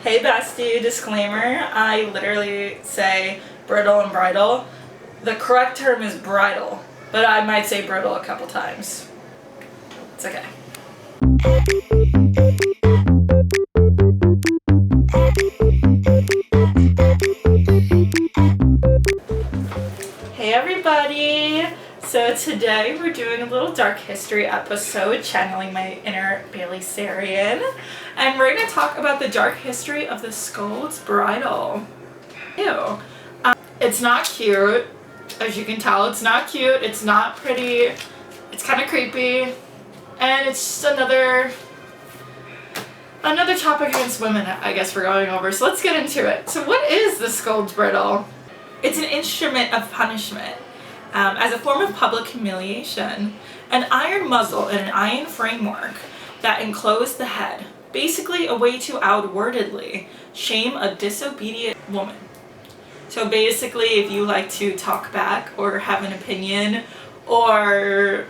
Hey bestie, disclaimer, I literally say brittle and bridle. The correct term is bridle, but I might say brittle a couple times. It's okay. Hey everybody! So today we're doing a little dark history episode, channeling my inner Bailey Sarian, and we're going to talk about the dark history of the Scolds Bridle. Ew. It's not cute, as you can tell. It's not cute, it's not pretty, it's kind of creepy, and it's just another topic against women, I guess we're going over. So let's get into it. So what is the Scolds Bridle? It's an instrument of punishment. As a form of public humiliation, an iron muzzle and an iron framework that enclosed the head, basically a way to outwardly shame a disobedient woman. So basically, if you like to talk back or have an opinion or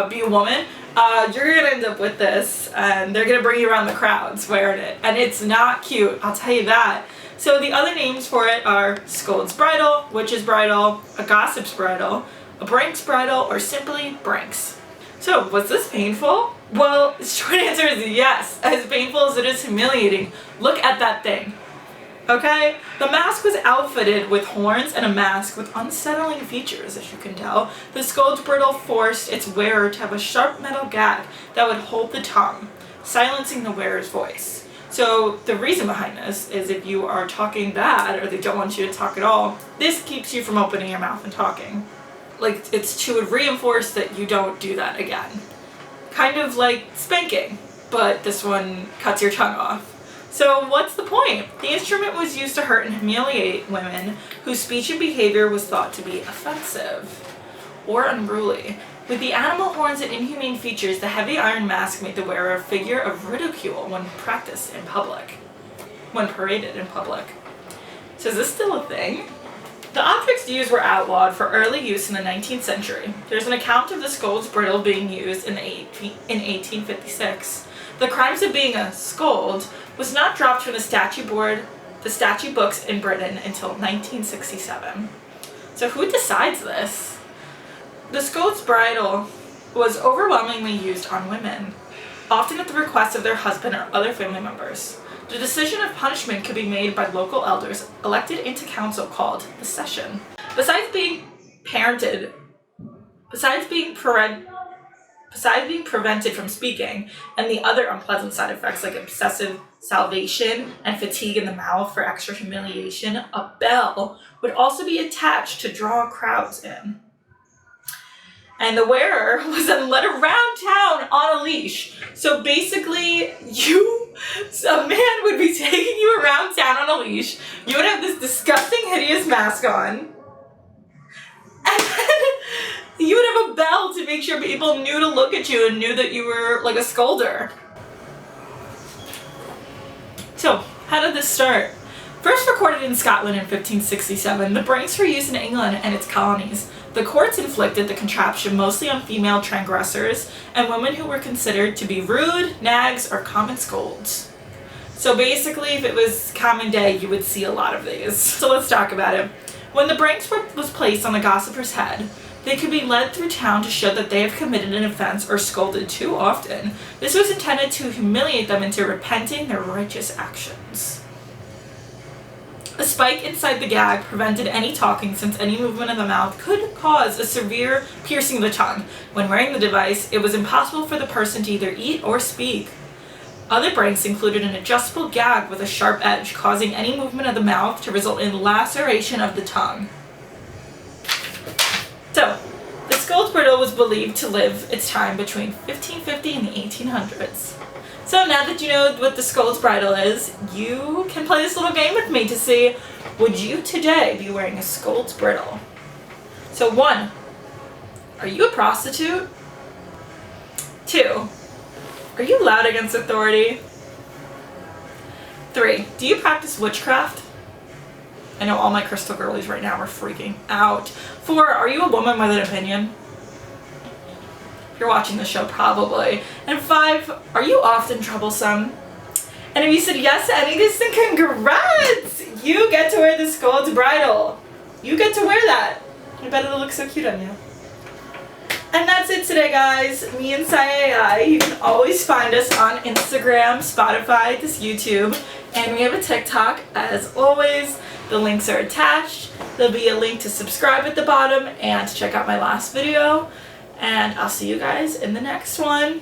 be a woman, you're gonna end up with this, and they're gonna bring you around the crowds wearing it, and it's not cute, I'll tell you that. So the other names for it are Scolds Bridle, Witch's Bridle, a Gossip's Bridle, a Brank's Bridle, or simply Branks. So was this painful? Well, the short answer is yes. As painful as it is humiliating, look at that thing. Okay? The mask was outfitted with horns and a mask with unsettling features, as you can tell. The Scolds Bridle forced its wearer to have a sharp metal gag that would hold the tongue, silencing the wearer's voice. So the reason behind this is if you are talking bad or they don't want you to talk at all, this keeps you from opening your mouth and talking. Like, it's to reinforce that you don't do that again. Kind of like spanking, but this one cuts your tongue off. So what's the point? The instrument was used to hurt and humiliate women whose speech and behavior was thought to be offensive or unruly. With the animal horns and inhumane features, the heavy iron mask made the wearer a figure of ridicule when practiced in public, when paraded in public. So is this still a thing? The objects used were outlawed for early use in the 19th century. There's an account of the Scolds Bridle being used in 1856. The crimes of being a scold was not dropped from the statute books in Britain until 1967. So who decides this? The Scolds Bridle was overwhelmingly used on women, often at the request of their husband or other family members. The decision of punishment could be made by local elders elected into council called the session. Besides being prevented from speaking and the other unpleasant side effects like obsessive salivation and fatigue in the mouth for extra humiliation, a bell would also be attached to draw crowds in. And the wearer was then led around town on a leash. So basically, a man would be taking you around town on a leash. You would have this disgusting, hideous mask on. And then you would have a bell to make sure people knew to look at you and knew that you were like a scolder. So, how did this start? First recorded in Scotland in 1567, the Branks were used in England and its colonies. The courts inflicted the contraption mostly on female transgressors and women who were considered to be rude, nags, or common scolds. So basically, if it was common day, you would see a lot of these. So let's talk about it. When the Branks was placed on the gossiper's head, they could be led through town to show that they have committed an offense or scolded too often. This was intended to humiliate them into repenting their righteous actions. A spike inside the gag prevented any talking, since any movement of the mouth could cause a severe piercing of the tongue. When wearing the device, it was impossible for the person to either eat or speak. Other Branks included an adjustable gag with a sharp edge, causing any movement of the mouth to result in laceration of the tongue. So, the Scolds Bridle was believed to live its time between 1550 and the 1800s. So now that you know what the Scolds Bridle is, you can play this little game with me to see, would you today be wearing a Scolds Bridle? So 1, are you a prostitute? 2, are you loud against authority? 3, do you practice witchcraft? I know all my crystal girlies right now are freaking out. 4, are you a woman with an opinion? You're watching the show probably. And 5, are you often troublesome? And if you said yes to any of these, then congrats! You get to wear the Scolds Bridle. You get to wear that. I bet it'll look so cute on you. And that's it today, guys. Me and Sai. You can always find us on Instagram, Spotify, this YouTube, and we have a TikTok as always. The links are attached. There'll be a link to subscribe at the bottom and to check out my last video. And I'll see you guys in the next one.